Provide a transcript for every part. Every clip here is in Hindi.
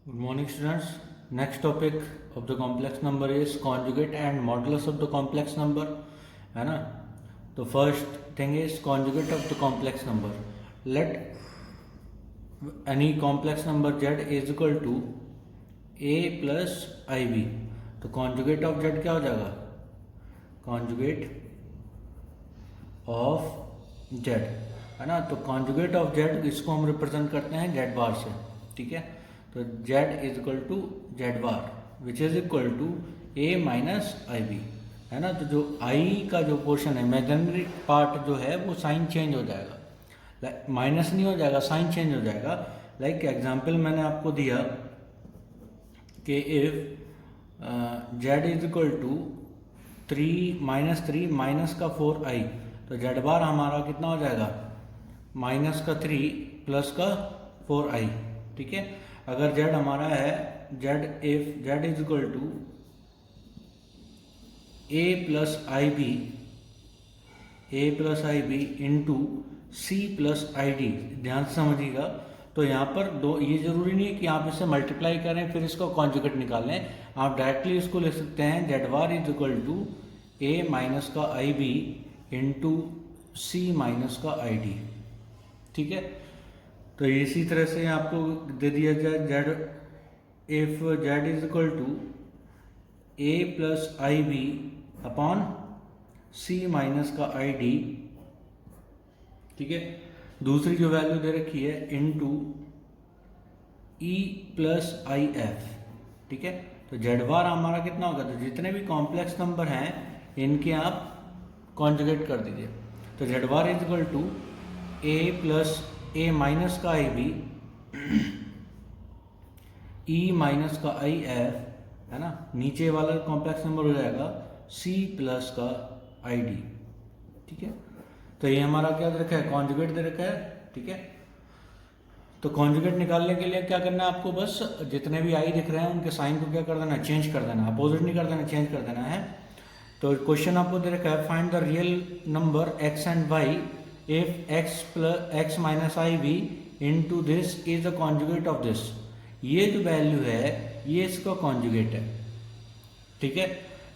Good morning, students. Next topic of the complex number is conjugate and modulus of the complex number, है ना. तो first thing is conjugate of the complex number. Let any complex number z is equal to a plus ib. तो conjugate of z क्या हो जाएगा? Conjugate of z, है ना. तो conjugate of z इसको हम रिप्रेजेंट करते हैं z बार से, ठीक है. तो z is equal to z bar which is equal to a minus i b, है ना. तो जो i का जो पोर्शन है, इमेजिनरी पार्ट जो है वो साइन चेंज हो जाएगा, माइनस नहीं हो जाएगा, साइन चेंज हो जाएगा. लाइक एग्जांपल मैंने आपको दिया कि if z is equal to 3 minus का 4i, तो z बार हमारा कितना हो जाएगा? माइनस का 3 प्लस का 4i, ठीक है. अगर z हमारा है if z is equal to a plus i b into c plus i d, ध्यान से समझिएगा. तो यहाँ पर दो, ये जरूरी नहीं है कि आप इसे मल्टीप्लाई करें फिर इसको कॉन्जुगेट निकालें. आप डायरेक्टली इसको लिख सकते हैं z bar is equal to a minus का i b into c minus का आई डी, ठीक है. तो इसी तरह से आपको दे दिया जाए z if z is equal to a plus i b upon c minus का आई डी, ठीक है. दूसरी जो वैल्यू दे रखी है into E plus i F, ठीक है. तो जेड बार हमारा कितना होगा? तो जितने भी कॉम्प्लेक्स नंबर हैं इनके आप कॉन्जुगेट कर दीजिए. तो z bar is equal to a plus a minus का आई बी ई माइनस का आई एफ, है ना. नीचे वाला कॉम्प्लेक्स नंबर हो जाएगा सी प्लस का आई डी, ठीक है. तो ये हमारा क्या दे रखा है? कॉन्जुगेट दे रखा है, ठीक है. तो कॉन्जुगेट निकालने के लिए क्या करना है आपको? बस जितने भी आई दिख रहे हैं उनके साइन को क्या कर देना? चेंज कर देना. अपोजिट नहीं कर देना, चेंज कर देना है. तो क्वेश्चन आपको दे रखा है find the real number x and y if x minus i b into this is the conjugate of this. ये जो वैल्यू है ये इसका कॉन्जुगेट है, ठीक है.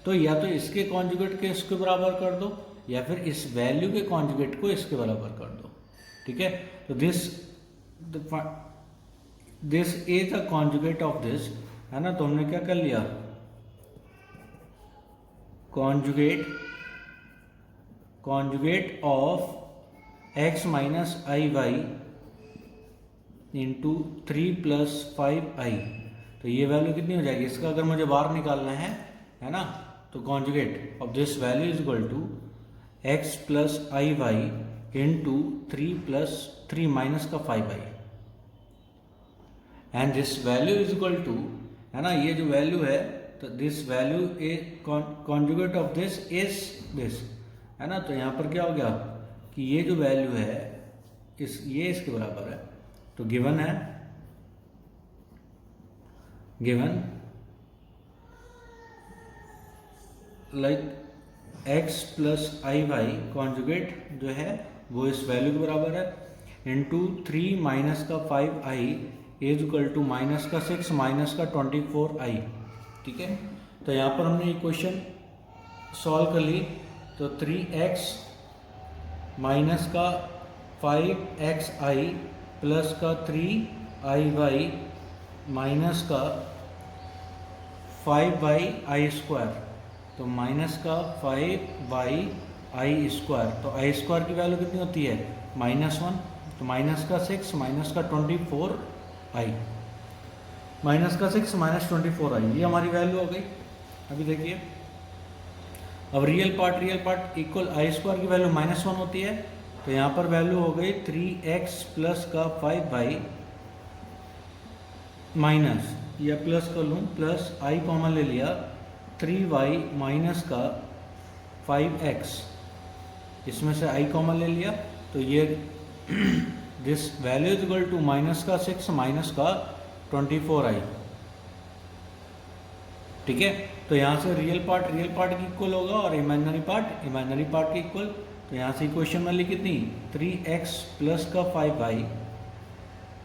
तो या तो इसके कॉन्जुगेट के इसके बराबर कर दो या फिर इस वैल्यू के कॉन्जुगेट को इसके बराबर कर दो, ठीक है. तो this is the conjugate of this, है ना. तो हमने क्या कर लिया? Conjugate of x minus i y into 3 plus 5i. तो ये वैल्यू कितनी हो जाएगी? इसका अगर मुझे बाहर निकालना है ना. तो conjugate of this value is equal to x plus i y into 3 plus 3 minus का 5i and this value is equal to, है ना, ये जो वैल्यू है तो this value conjugate of this is this, है ना. तो यहाँ पर क्या हो गया कि ये जो वैल्यू है ये इसके बराबर है. तो गिवन है, like x plus i Y conjugate जो है वो इस वैल्यू के बराबर है इंटू 3 माइनस का 5i is equal to minus का 6 माइनस का 24i, ठीक है. तो यहाँ पर हमने इक्वेशन सॉल्व कर ली. तो 3x माइनस का 5xi प्लस का 3iy माइनस का 5y स्क्वायर, तो माइनस का 5y स्क्वायर. तो आई स्क्वायर की वैल्यू कितनी होती है? -1. तो माइनस का 6 माइनस का 24i, माइनस का 6 माइनस 24i, ये हमारी वैल्यू हो गई. अभी देखिए, अब रियल पार्ट इक्वल आई स्क्वायर की वैल्यू -1 होती है. तो यहाँ पर वैल्यू हो गई 3x प्लस का 5y माइनस, या प्लस कर लूँ, प्लस आई कॉमन ले लिया 3y माइनस का 5x, इसमें से आई कॉमन ले लिया. तो ये this value is equal to minus का 6 माइनस का 24i, ठीक है. तो यहाँ से रियल पार्ट की इक्वल होगा और इमेजिनरी पार्ट की इक्वल. तो यहाँ से इक्वेशन वाली कितनी? 3x प्लस का 5y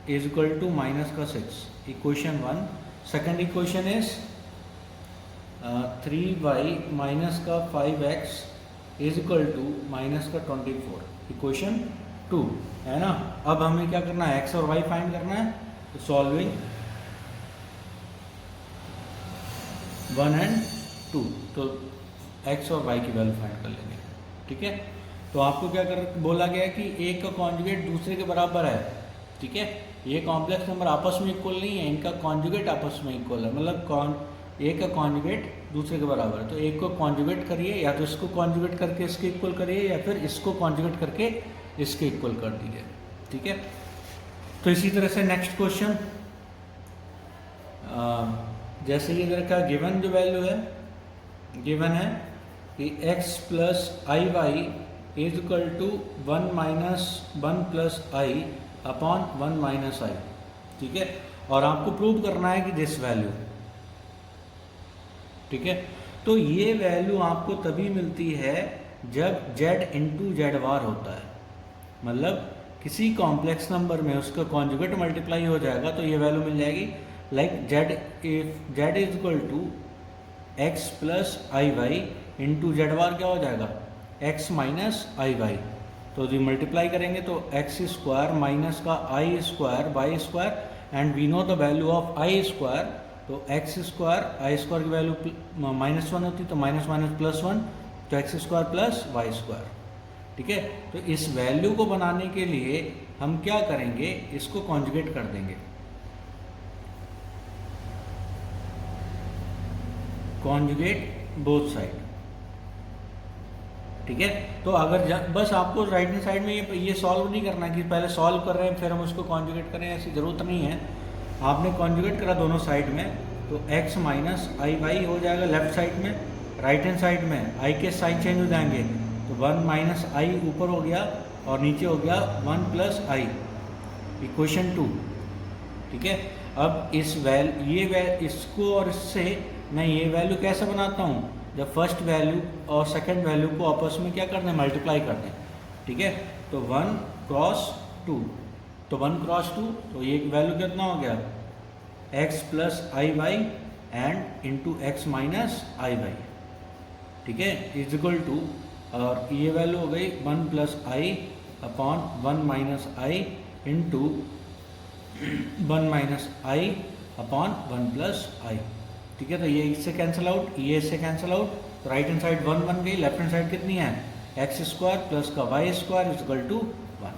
is equal to minus का 6, equation 1। Second equation is 3y minus का 5x is equal to minus का 24, इक्वेशन 2 है ना। अब हमें क्या करना है, x और y फाइंड करना है। तो सॉल्विंग 1 एंड 2, तो x और y की वैल्यू फाइंड कर लेंगे। ठीक है, तो आपको क्या कर बोला गया है कि एक का कॉन्जुगेट दूसरे के बराबर है। ठीक है, ये कॉम्प्लेक्स नंबर आपस में इक्वल नहीं है, इनका कॉन्जुगेट आपस में इक्वल है, मतलब एक का कॉन्जुगेट दूसरे के बराबर है। तो एक को कॉन्जुगेट करिए, या तो इसको कॉन्जुगेट करके इसके इक्वल करिए, या फिर इसको कॉन्जुगेट करके इसके इक्वल कर दीजिए। ठीक है, तो इसी तरह से नेक्स्ट क्वेश्चन, जैसे ये इधर का गिवन जो वैल्यू है, गिवन है कि x plus i y is equal to 1 minus 1 plus i upon 1 minus i. ठीक है, और आपको प्रूव करना है कि दिस वैल्यू। ठीक है, तो ये वैल्यू आपको तभी मिलती है जब z इंटू जेड वार होता है, मतलब किसी कॉम्प्लेक्स नंबर में उसका कॉन्जुगेट मल्टीप्लाई हो जाएगा तो ये वैल्यू मिल जाएगी। Like z is equal to x plus i y into z bar क्या हो जाएगा, x माइनस आई वाई। तो जो मल्टीप्लाई करेंगे तो x स्क्वायर माइनस का i square y square, and we know the value of i square. तो x स्क्वायर आई स्क्वायर की वैल्यू -1 होती है, तो माइनस माइनस प्लस 1, तो x square plus Y square. ठीक है, तो इस वैल्यू को बनाने के लिए हम क्या करेंगे, इसको कॉन्जुगेट कर देंगे। Conjugate both side. ठीक है, तो अगर बस आपको राइट हैंड साइड में ये सॉल्व नहीं करना कि पहले सॉल्व कर रहे हैं फिर हम उसको कॉन्जुगेट करें, ऐसी ज़रूरत नहीं है। आपने कॉन्जुगेट करा दोनों साइड में, तो x माइनस आई वाई हो जाएगा लेफ्ट साइड में, राइट हैंड साइड में आई के साइन चेंज हो जाएंगे, तो 1 माइनस आई ऊपर हो गया और नीचे हो गया 1 प्लस आई, इक्वेशन 2। ठीक है, अब इसको और इससे मैं ये वैल्यू कैसे बनाता हूँ, जब फर्स्ट वैल्यू और सेकंड वैल्यू को आपस में क्या करना है, मल्टीप्लाई कर दें। ठीक है, तो 1 क्रॉस 2, तो 1 क्रॉस 2, तो ये वैल्यू कितना हो गया, x plus i y and into x minus i y. ठीक है, इज इक्वल टू, और ये वैल्यू हो गई 1 plus i upon 1 minus i into 1 minus i upon 1 plus i. ठीक है, तो ये इससे कैंसिल आउट, ये इससे कैंसिल आउट, तो राइट हैंड साइड 1 बन गई, लेफ्ट हैंड साइड कितनी है, एक्स स्क्वायर प्लस का y square is equal to 1।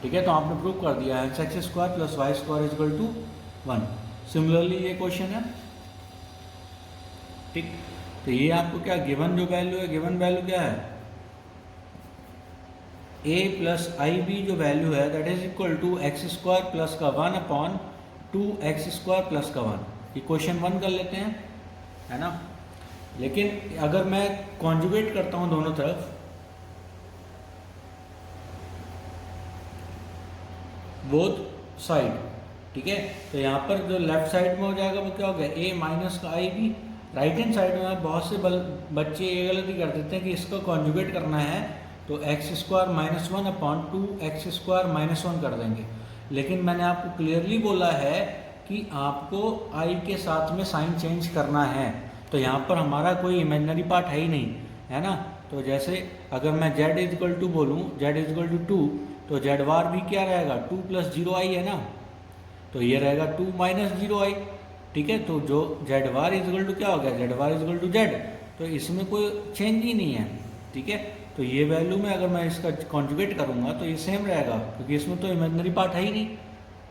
ठीक है, तो आपने प्रूव कर दिया है x square plus Y square is equal to 1। Similarly ये क्वेश्चन है। ठीक, तो ये आपको क्या गिवन जो वैल्यू है, गिवन वैल्यू क्या है, a प्लस आई बी जो वैल्यू है that is equal to x square plus का 1 अपॉन 2x स्क्वायर प्लस का 1। इक्वेशन 1 कर लेते हैं, है ना। लेकिन अगर मैं कॉन्जुगेट करता हूं दोनों तरफ, बोथ साइड, ठीक है, तो यहाँ पर जो लेफ्ट साइड में हो जाएगा वो क्या हो गया, a माइनस का i B. Right hand side में बहुत से बच्चे ये गलती कर देते हैं कि इसको कॉन्जुगेट करना है तो x square minus 1 upon 2x square minus 1 कर देंगे। लेकिन मैंने आपको क्लियरली बोला है कि आपको आई के साथ में साइन चेंज करना है, तो यहाँ पर हमारा कोई इमेजिनरी पार्ट है ही नहीं, है ना। तो जैसे अगर मैं z इज इक्वल टू बोलूँ, z इज इक्वल टू 2, तो जेड वार भी क्या रहेगा, 2 प्लस 0i है ना, तो ये रहेगा 2 माइनस 0i। ठीक है, तो जो z bar is equal to क्या हो गया, z bar is equal to z, तो इसमें कोई चेंज ही नहीं है। ठीक है, तो ये वैल्यू में अगर मैं इसका कॉन्जुगेट करूँगा तो ये सेम रहेगा, क्योंकि इसमें तो इमेजिनरी पार्ट है ही नहीं।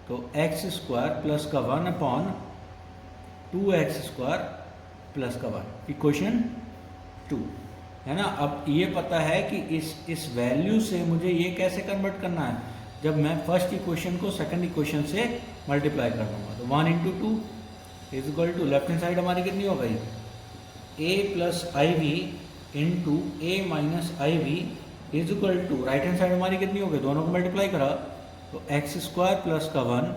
तो एक्स स्क्वायर प्लस का 1 अपॉन 2x स्क्वायर प्लस का 1, इक्वेशन 2, है ना। अब ये पता है कि इस वैल्यू से मुझे ये कैसे कन्वर्ट करना है, जब मैं फर्स्ट इक्वेशन को सेकंड इक्वेशन से मल्टीप्लाई कर दूँगा। तो 1 into 2 is equal to, left hand side हमारी कितनी हो गई, a plus i v into a minus i v is equal to, right hand side हमारी कितनी हो गई, दोनों को मल्टीप्लाई करा तो एक्स स्क्वायर प्लस का 1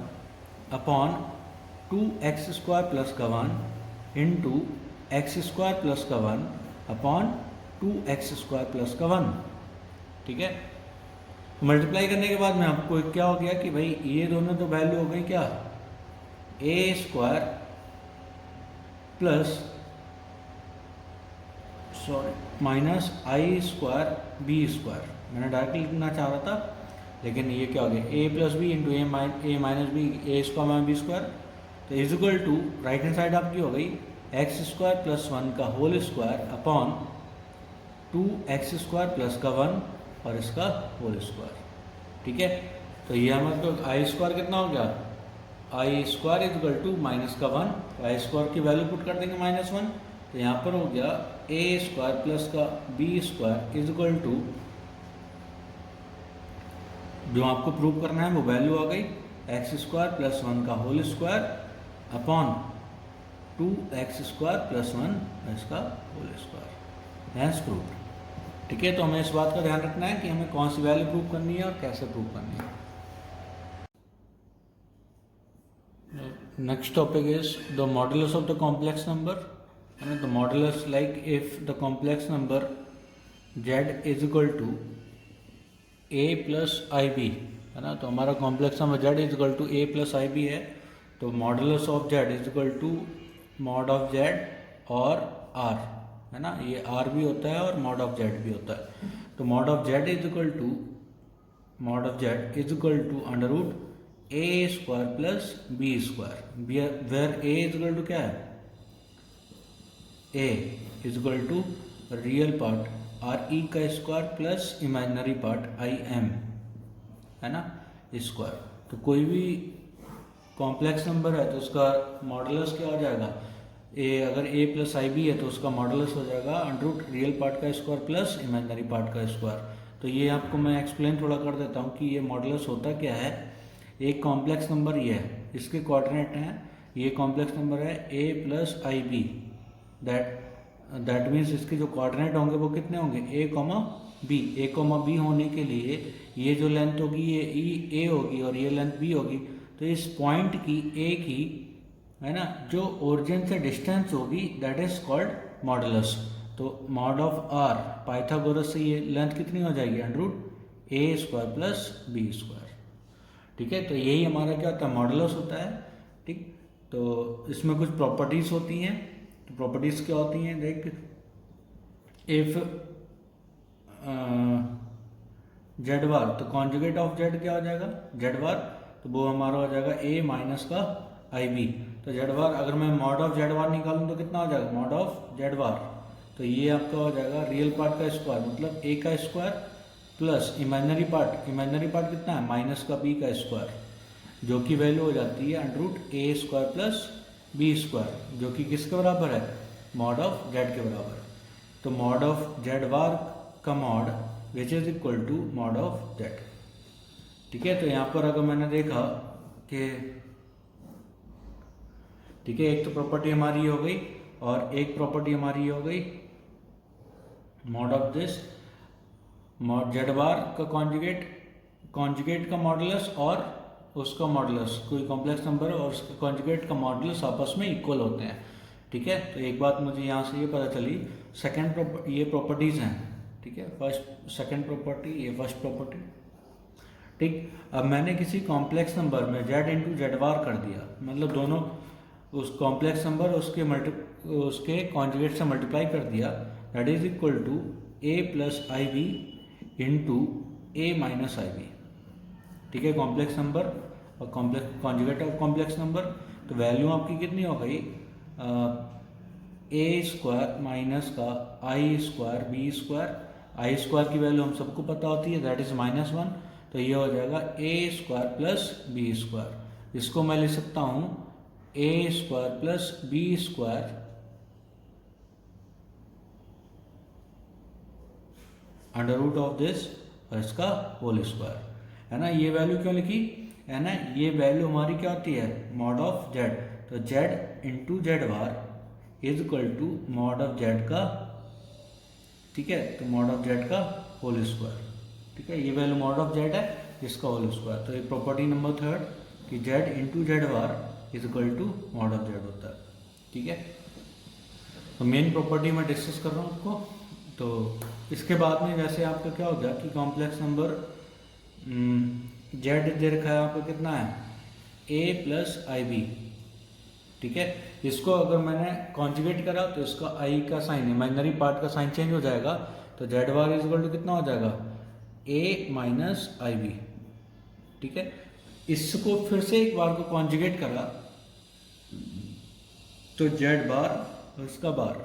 अपॉन 2x स्क्वायर प्लस का 1 इंटू एक्स स्क्वायर प्लस का 1 अपॉन 2x स्क्वायर प्लस का 1। ठीक है, मल्टीप्लाई करने के बाद में आपको क्या हो गया कि भाई ये दोनों तो वैल्यू हो गई क्या, a square plus minus i square b square. मैंने डायरेक्टली लिखना चाह रहा था, लेकिन ये क्या हो गया, a plus b into a minus b, a square minus b square. तो is equal to right hand side आपकी हो गई एक्स स्क्वायर प्लस 1 का whole square upon 2x square plus का 1 और इसका होल स्क्वायर। ठीक है, तो ये हमारे तो आई स्क्वायर कितना हो गया, i square is equal to minus का 1, तो आई स्क्वायर की वैल्यू पुट कर देंगे -1, तो यहाँ पर हो गया ए स्क्वायर प्लस का b square is equal to, जो आपको प्रूव करना है वो वैल्यू आ गई एक्स स्क्वायर प्लस 1 का whole square upon 2x square plus 1 इसका होल स्क्वायर, हैंस प्रूव्ड। ठीक है, तो हमें इस बात का ध्यान रखना है कि हमें कौन सी वैल्यू प्रूव करनी है और कैसे प्रूव करनी है। Next topic is the modulus of the complex number. The modulus like if the complex number z is equal to a plus i b, है ना। तो हमारा complex number z is equal to a plus i b है, तो modulus of z is equal to mod of z और r, है ना। ये r भी होता है और मॉड ऑफ z भी होता है। तो mod of z is equal to under root a square plus b square, where a is equal to क्या है, a is equal to real part R E का square plus imaginary part I M, है ना, स्क्वायर। तो कोई भी कॉम्प्लेक्स नंबर है तो उसका मॉडुलस क्या हो जाएगा, अगर a प्लस आई बी है तो उसका मॉडुलस हो जाएगा अंडर रूट रियल पार्ट का स्क्वायर प्लस इमेजिनरी पार्ट का स्क्वायर। तो ये आपको मैं एक्सप्लेन थोड़ा कर देता हूँ कि ये मॉडुलस होता क्या है। एक कॉम्प्लेक्स नंबर ये है, इसके कोऑर्डिनेट हैं, ये कॉम्प्लेक्स नंबर है a plus i b, that means इसके जो कोऑर्डिनेट होंगे वो कितने होंगे, a कॉमा बी होने के लिए ये जो लेंथ होगी ये a होगी और ये लेंथ b होगी। तो इस पॉइंट की a की, है ना, जो ओरिजिन से डिस्टेंस होगी दैट इज कॉल्ड मॉडुलस। तो मॉड ऑफ r पाइथागोरस से ये लेंथ कितनी हो जाएगी, under root a square plus b square. ठीक है, तो यही हमारा क्या होता है, मॉडुलस होता है। ठीक, तो इसमें कुछ प्रॉपर्टीज होती हैं। तो प्रॉपर्टीज क्या होती हैं, देख, इफ जेड बार, तो कॉन्जुगेट ऑफ जेड क्या हो जाएगा, जेड बार, तो वो हमारा हो जाएगा a माइनस का आई बी। तो जेड बार, अगर मैं मॉड ऑफ जेड बार निकालूँ तो कितना हो जाएगा, मॉड ऑफ जेड बार, तो ये आपका हो जाएगा रियल पार्ट का स्क्वायर मतलब a का स्क्वायर प्लस इमेजिनरी पार्ट कितना है, माइनस का b का स्क्वायर, जो कि वैल्यू हो जाती है under root a square plus b square, जो कि किसके बराबर है, मॉड ऑफ z के बराबर। तो मॉड ऑफ जेड बार का mod which is equal to mod of z। ठीक है, तो यहाँ पर अगर मैंने देखा कि, ठीक है, एक तो प्रॉपर्टी हमारी हो गई और एक प्रॉपर्टी हमारी हो गई mod of this, mod z bar का कॉन्जुगेट का मॉडुलस और उसका मॉडुलस, कोई कॉम्प्लेक्स नंबर और उसके कॉन्जुगेट का मॉडुलस आपस में इक्वल होते हैं। ठीक है, तो एक बात मुझे यहाँ से ये पता चली, सेकंड ये प्रॉपर्टीज़ हैं। ठीक है, फर्स्ट सेकंड प्रॉपर्टी, ये फर्स्ट प्रॉपर्टी। ठीक, अब मैंने किसी कॉम्प्लेक्स नंबर में z इंटू जेड बार कर दिया, मतलब दोनों उस कॉम्प्लेक्स नंबर उसके कॉन्जुगेट से मल्टीप्लाई कर दिया, that is equal to a plus i b into a minus i b. ठीक है, कॉम्प्लेक्स नंबर और कॉन्जुगेट ऑफ कॉम्प्लेक्स नंबर, तो वैल्यू आपकी कितनी हो गई, a स्क्वायर माइनस का i square b square, i square की वैल्यू हम सबको पता होती है दैट इज -1, तो ये हो जाएगा a square plus b square. इसको मैं लिख सकता हूँ a square plus b square under root of this और इसका होल स्क्वायर, है ना। ये वैल्यू क्यों लिखी, है ना, ये वैल्यू हमारी क्या होती है, मॉड ऑफ जेड। तो z into z bar is equal to mod of z का, ठीक है, तो मॉड ऑफ जेड का होल स्क्वायर। ठीक है, ये वैल्यू मॉड ऑफ जेड है, इसका होल स्क्वायर। तो ये प्रॉपर्टी नंबर थर्ड कि z into z bar is equal to mod of z होता है। ठीक है, तो मेन प्रॉपर्टी मैं डिस्कस कर रहा हूँ आपको। तो इसके बाद में वैसे आपका क्या हो गया कि कॉम्प्लेक्स नंबर जेड दे रखा है आपको कितना है, a प्लस आई बी, ठीक है। इसको अगर मैंने कॉन्जुगेट करा तो इसका आई का साइन, इमेजिनरी पार्ट का साइन चेंज हो जाएगा, तो z bar is equal to कितना हो जाएगा, ए माइनस आई बी। ठीक है, इसको फिर से एक बार को कॉन्जुगेट करा तो जेड बार और इसका बार,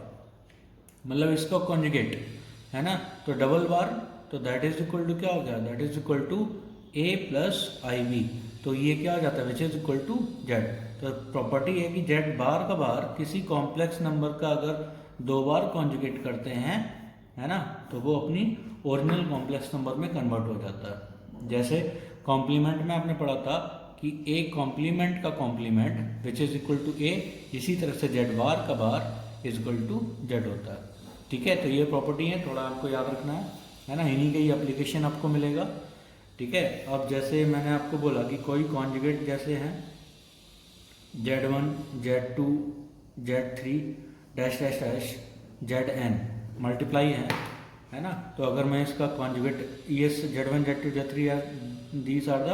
मतलब इसका कॉन्जुगेट है ना, तो डबल बार, तो दैट इज इक्वल टू क्या हो गया, that is equal to a plus i b. तो ये क्या हो जाता है, which is equal to z. तो प्रॉपर्टी है कि जेड बार का बार किसी कॉम्प्लेक्स नंबर का अगर दो बार कॉन्जुगेट करते हैं, है ना, तो वो अपनी ओरिजिनल कॉम्प्लेक्स नंबर में कन्वर्ट हो जाता है। जैसे कॉम्प्लीमेंट में आपने पढ़ा था कि ए कॉम्प्लीमेंट का complement which is equal to A, इसी तरह से जेड बार का bar is equal to z होता है। ठीक है, तो ये प्रॉपर्टी है, थोड़ा आपको याद रखना है ना, इन्हीं का ही एप्लीकेशन आपको मिलेगा। ठीक है, अब जैसे मैंने आपको बोला कि कोई कॉन्जुगेट जैसे हैं Z1, Z2, Z3 dash dash dash Zn multiply है ना, तो अगर मैं इसका कॉन्जुगेट ये Z1, Z2, Z3 are these are the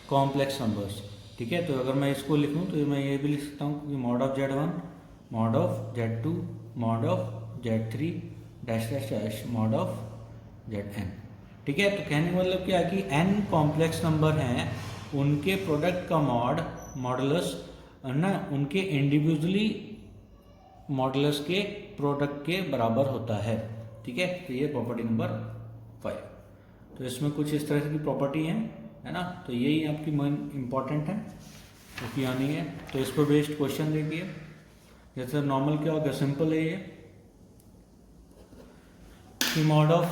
complex numbers. ठीक है, तो अगर मैं इसको लिखूं तो मैं ये भी लिख सकता हूँ कि mod of Z1, mod of Z2, mod of Z3 dash dash dash mod of Zn। ठीक है, तो कहने का मतलब क्या है कि n कॉम्प्लेक्स नंबर हैं, उनके प्रोडक्ट का मॉडुलस ना उनके इंडिविजुअली मॉडुलस के प्रोडक्ट के बराबर होता है। ठीक है, तो ये प्रॉपर्टी नंबर 5। तो इसमें कुछ इस तरह की प्रॉपर्टी है ना, तो यही आपकी मेन इम्पॉर्टेंट है जो कि आनी है। तो इस पर बेस्ड क्वेश्चन देखिए, जैसे नॉर्मल क्या होगा, सिंपल है ये कि mod of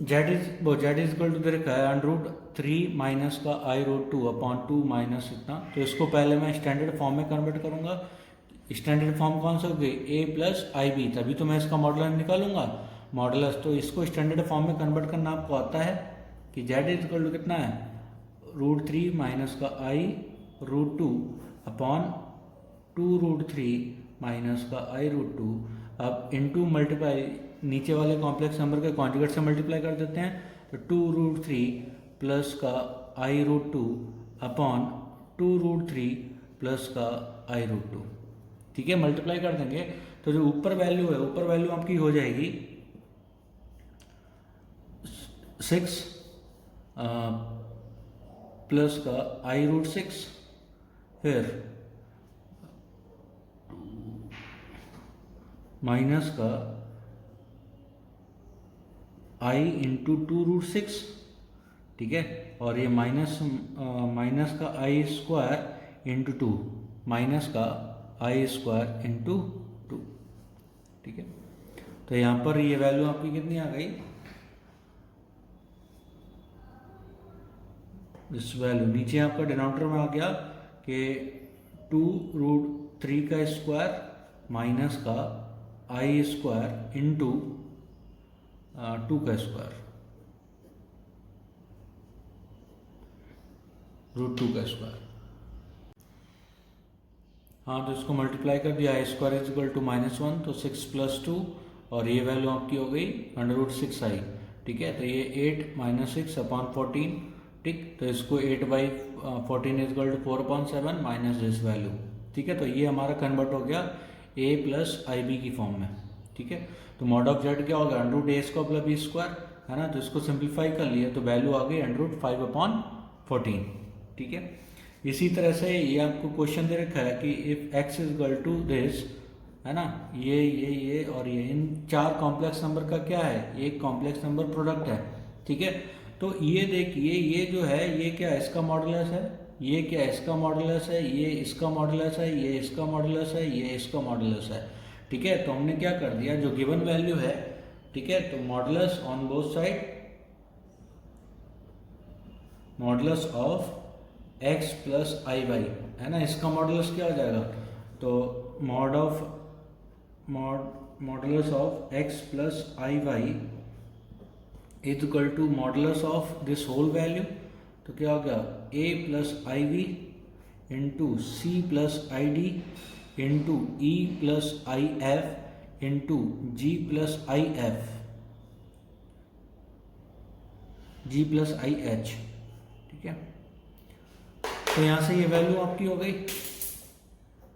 z is equal to दे रखा है √3 माइनस का i√2 अपॉन 2 माइनस इतना। तो इसको पहले मैं स्टैंडर्ड फॉर्म में कन्वर्ट करूंगा। स्टैंडर्ड फॉर्म कौन सा होगी, a प्लस आई बी, तभी तो मैं इसका मॉडुलस निकालूंगा, मॉडुलस। तो इसको स्टैंडर्ड फॉर्म में कन्वर्ट करना आपको आता है कि जेड इज इक्वल टू कितना है, √3 माइनस का i√2 अपॉन 2√3 माइनस का i√2। अब इनटू मल्टीप्लाई नीचे वाले कॉम्प्लेक्स नंबर के कॉन्जुगेट से मल्टीप्लाई कर देते हैं, तो 2√3 प्लस का i√2 अपॉन 2√3 प्लस का i√2। ठीक है, मल्टीप्लाई कर देंगे तो जो ऊपर वैल्यू है, ऊपर वैल्यू आपकी हो जाएगी 6 प्लस का i√6, फिर माइनस का i इंटू 2√6। ठीक है, और ये माइनस का i² इंटू 2, माइनस का i² इंटू 2। ठीक है, तो यहाँ पर ये वैल्यू आपकी कितनी आ गई, इस वैल्यू नीचे आपका डिनोमिनेटर में आ गया कि 2√3 का स्क्वायर माइनस का i² इंटू 2 का स्क्वायर, √2 का स्क्वायर। हाँ, तो इसको मल्टीप्लाई कर दिया, i² इज इक्वल टू -1, तो 6 प्लस 2, और ये वैल्यू आपकी हो गई √6i। ठीक है, तो ये 8 माइनस 6 अपॉन 14। ठीक, तो इसको 8/14 is equal to 4/7 minus this value. ठीक है, तो ये हमारा कन्वर्ट हो गया a प्लस आई बी की फॉर्म में। ठीक है, तो मॉड ऑफ जेड क्या होगा, √a² प्लस b², है ना, तो इसको सिंप्लीफाई कर लिया तो वैल्यू आ गई √5/14। ठीक है, इसी तरह से ये आपको क्वेश्चन दे रखा है कि if x is equal to this, है ना, ये और ये इन चार कॉम्प्लेक्स नंबर का क्या है, ये कॉम्प्लेक्स नंबर प्रोडक्ट है। ठीक है, तो ये देखिए, ये जो है ये क्या है, इसका मॉडुलस है, ये क्या है, इसका मॉडुलस है, ये इसका मॉडुलस है, ये इसका मॉडुलस है, ये इसका मॉडुलस है। ठीक है, तो हमने क्या कर दिया, जो गिवन वैल्यू है, ठीक है, तो modulus on both side, modulus of x plus i y, है ना, इसका मॉडुलस क्या हो जाएगा, तो modulus of x plus i y is equal to modulus of this whole value, तो क्या हो गया, a plus i v into c plus i d into e plus i f into g plus i f g plus i h. ठीक है, तो यहाँ से ये वैल्यू आपकी हो गई।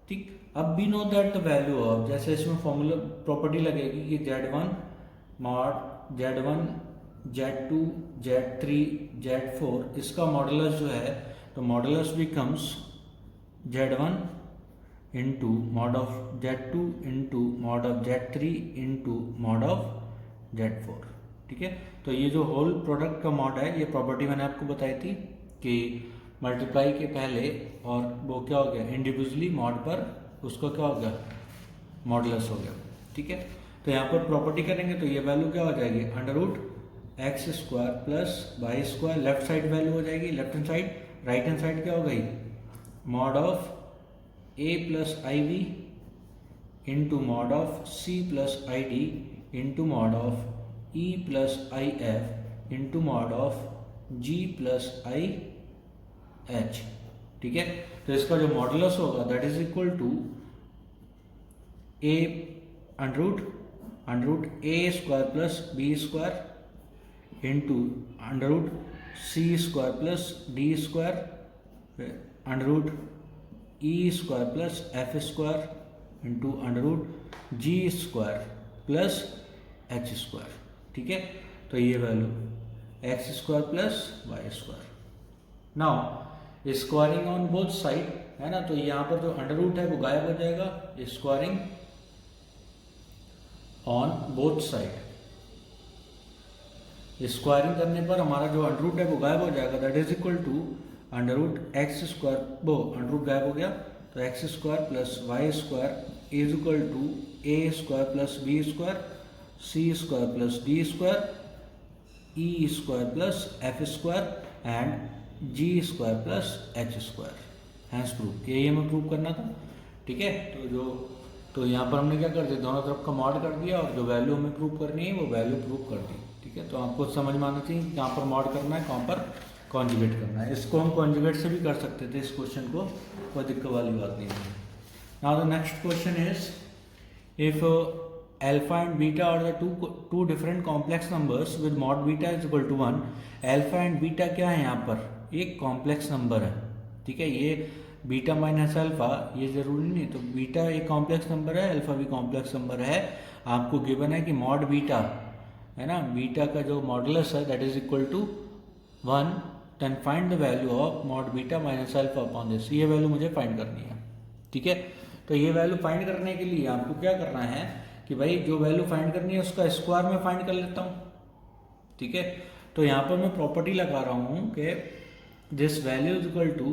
ठीक, अब we know that the value of, जैसे इसमें फॉर्मूला प्रॉपर्टी लगेगी कि Z1 mod Z1 Z2 Z3 Z4, इसका मॉडुलस जो है, तो modulus becomes Z1 into mod of Z2 into mod of Z3 into mod of Z4। ठीक है, तो ये जो होल प्रोडक्ट का मॉड है, ये प्रॉपर्टी मैंने आपको बताई थी कि मल्टीप्लाई के पहले और वो क्या हो गया इंडिविजुअली मॉड पर, उसको क्या हो गया मॉडुलस हो गया। ठीक है, तो यहाँ पर प्रॉपर्टी करेंगे तो ये वैल्यू क्या हो जाएगी under root x square plus Y square, left side value हो जाएगी left hand side, right hand side क्या हो गई mod of a plus i v into mod of c plus i d into mod of e plus i f into mod of g plus i h. ठीक है, तो इसका जो मॉडुलस होगा that is equal to a under root a square plus b square into under root c square plus d square under root e square plus F square into under root G square plus H square. ठीक है, तो ये value X square plus Y square. Now squaring on both side है ना, तो यहाँ पर जो अंडर रूट है वो गायब हो जाएगा, squaring on both side, squaring करने पर हमारा जो अंडर रूट है वो गायब हो जाएगा, that is equal to under root x square, वो अंडर रूट गायब हो गया तो x square plus Y square is equal to a square plus b square c square plus d square e square plus F square and g square plus H square. Hence proof, यही हमें प्रूव करना था। ठीक है, तो यहाँ पर हमने क्या कर दिया, दोनों तरफ का मॉड कर दिया और जो वैल्यू हमें प्रूव करनी है वो वैल्यू प्रूव कर दी। ठीक है, तो आपको समझ में आना चाहिए कहाँ पर मॉड करना है, कहाँ पर कॉन्जुगेट करना है। इसको हम कॉन्जुगेट से भी कर सकते थे, इस क्वेश्चन को कोई दिक्कत वाली बात नहीं है। Now the next question is if alpha and beta are the two different complex numbers with mod beta is equal to 1। Alpha and beta क्या है, यहाँ पर एक कॉम्प्लेक्स नंबर है। ठीक है, ये बीटा माइनस अल्फा ये जरूरी नहीं, तो बीटा एक कॉम्प्लेक्स नंबर है, अल्फा भी कॉम्प्लेक्स नंबर है। आपको गिवन है कि मॉड बीटा है ना, बीटा का जो मॉडुलस है that is equal to 1, then find the value of mod beta minus alpha upon this. ये वैल्यू मुझे फाइंड करनी है। ठीक है, तो ये वैल्यू फाइंड करने के लिए आपको क्या करना है कि भाई जो वैल्यू फाइंड करनी है उसका स्क्वायर में फाइंड कर लेता हूँ। ठीक है, तो यहाँ पर मैं प्रॉपर्टी लगा रहा हूँ कि this value is equal to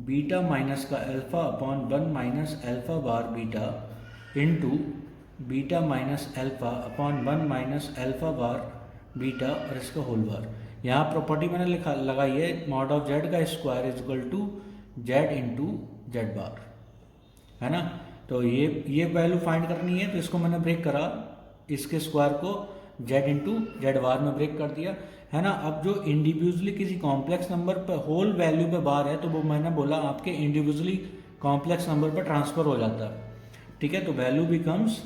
beta minus का alpha upon 1 minus alpha bar beta into beta minus alpha upon 1 minus alpha bar beta और इसका होल बार। यहाँ प्रॉपर्टी मैंने लगाई है मॉड ऑफ जेड का square is equal to z into z bar, है ना। तो ये वैल्यू फाइंड करनी है, तो इसको मैंने ब्रेक करा, इसके स्क्वायर को जेड इंटू जेड बार में ब्रेक कर दिया, है ना। अब जो इंडिविजुअली किसी कॉम्प्लेक्स नंबर पर होल वैल्यू पे बार है, तो वो मैंने बोला आपके इंडिविजुअली कॉम्प्लेक्स नंबर पर ट्रांसफर हो जाता है। ठीक है, तो वैल्यू बिकम्स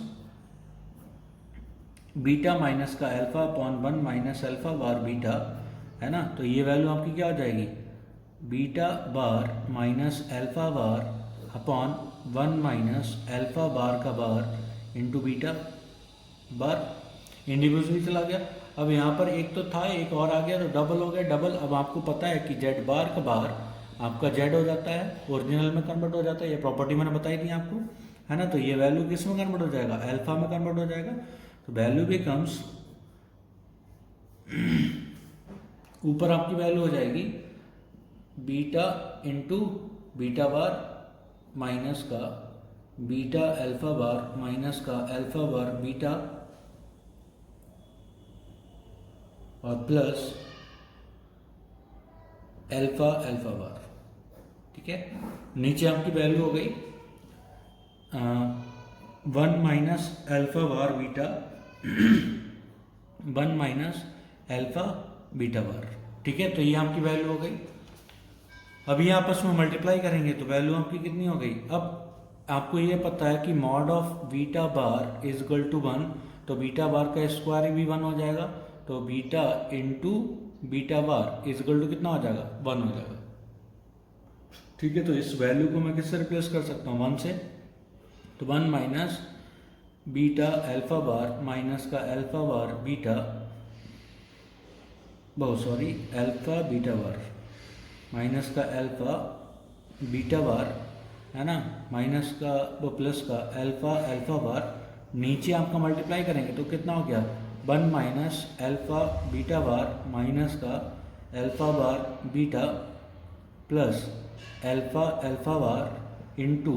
बीटा माइनस का alpha upon 1 minus alpha bar beta, है ना। तो ये वैल्यू आपकी क्या हो जाएगी, beta bar minus alpha bar upon 1 minus alpha bar का bar into beta bar. Individually चला गया, अब यहाँ पर एक तो था एक और आ गया तो डबल हो गया, डबल। अब आपको पता है कि जेड बार का बार आपका जेड हो जाता है, ओरिजिनल में कन्वर्ट हो जाता है, ये प्रॉपर्टी मैंने बताई थी आपको, है ना। तो ये वैल्यू किस में कन्वर्ट हो जाएगा, अल्फा में कन्वर्ट हो जाएगा। तो वैल्यू बिकम्स ऊपर आपकी वैल्यू हो जाएगी beta into beta bar minus का बीटा अल्फा बार माइनस का अल्फा बार बीटा और प्लस अल्फा अल्फा बार। ठीक है, नीचे आपकी वैल्यू हो गई 1 minus alpha bar beta 1 minus alpha beta bar. ठीक है, तो ये आपकी वैल्यू हो गई। अभी आपस में मल्टीप्लाई करेंगे तो वैल्यू आपकी कितनी हो गई। अब आपको ये पता है कि mod of beta bar is equal to 1, तो बीटा बार का स्क्वायर भी 1 हो जाएगा, तो beta into beta bar is equal to कितना हो जाएगा, 1 हो जाएगा। ठीक है, तो इस वैल्यू को मैं किससे रिप्लेस कर सकता हूँ, 1 से। तो 1 minus beta alpha bar minus का alpha bar beta, alpha beta bar minus का अल्फा बीटा बार, है ना, माइनस का वो प्लस का अल्फा बार, नीचे आपका मल्टीप्लाई करेंगे तो कितना हो गया, 1 minus alpha beta bar minus का alpha bar beta plus alpha bar into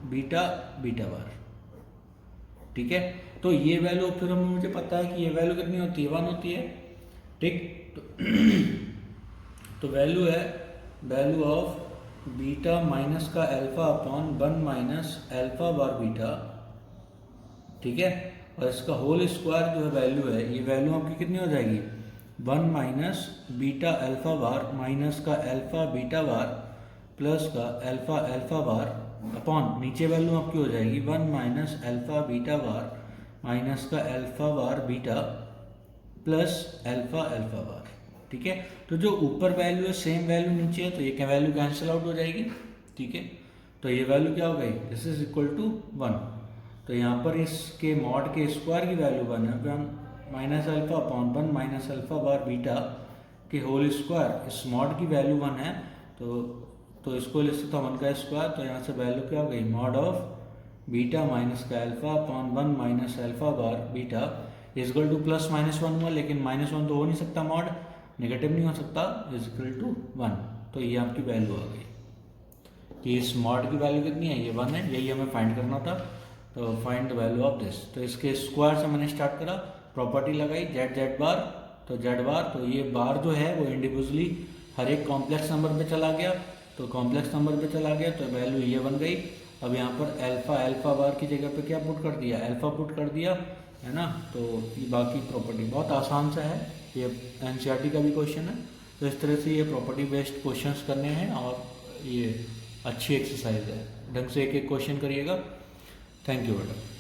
beta beta bar. ठीक है, तो ये वैल्यू फिर मुझे पता है कि ये वैल्यू कितनी होती है, 1 होती है। ठीक, तो वैल्यू है वैल्यू ऑफ बीटा माइनस का alpha upon 1 minus alpha bar beta. ठीक है, और इसका होल स्क्वायर जो है वैल्यू है, ये वैल्यू आपकी कितनी हो जाएगी, 1 minus beta alpha bar minus का अल्फा बीटा बार प्लस का अल्फा बार अपॉन नीचे वैल्यू आपकी हो जाएगी 1 minus alpha beta bar minus का alpha bar beta plus alpha bar. ठीक है, तो जो ऊपर वैल्यू है सेम वैल्यू नीचे है, तो ये क्या वैल्यू कैंसिल आउट हो जाएगी। ठीक है, तो ये वैल्यू क्या हो गई, दिस इज इक्वल टू 1। तो यहाँ पर इसके मॉड के स्क्वायर की वैल्यू 1 है, 1 minus alpha upon 1 minus alpha bar beta के होल स्क्वायर, इस मॉड की वैल्यू 1 है, तो इसको लिख सकता हूँ 1 का स्क्वायर। तो यहाँ से वैल्यू क्या हो गई, मॉड ऑफ बीटा माइनस का alpha upon 1 minus alpha bar beta is equal to plus minus 1 हुआ, लेकिन -1 तो हो नहीं सकता, मॉड नेगेटिव नहीं हो सकता, इजकल टू 1। तो ये आपकी वैल्यू आ गई कि इस मॉड की वैल्यू कितनी है, ये 1 है, यही हमें फाइंड करना था। तो find the value of this, तो इसके स्क्वायर से मैंने स्टार्ट करा, प्रॉपर्टी लगाई जेड बार, तो जेड बार, तो ये बार जो है वो इंडिविजुअली हर एक कॉम्प्लेक्स नंबर पे चला गया, तो कॉम्प्लेक्स नंबर पे चला गया तो वैल्यू ये बन गई। अब यहाँ पर अल्फा बार की जगह पे क्या पुट कर दिया, अल्फा पुट कर दिया, है ना। तो ये बाकी प्रॉपर्टी बहुत आसान सा है, ये एनसीईआरटी का भी क्वेश्चन है। तो इस तरह से ये प्रॉपर्टी बेस्ड क्वेश्चंस करने हैं और ये अच्छी एक्सरसाइज है, ढंग से एक एक क्वेश्चन करिएगा। थैंक यू बेटा।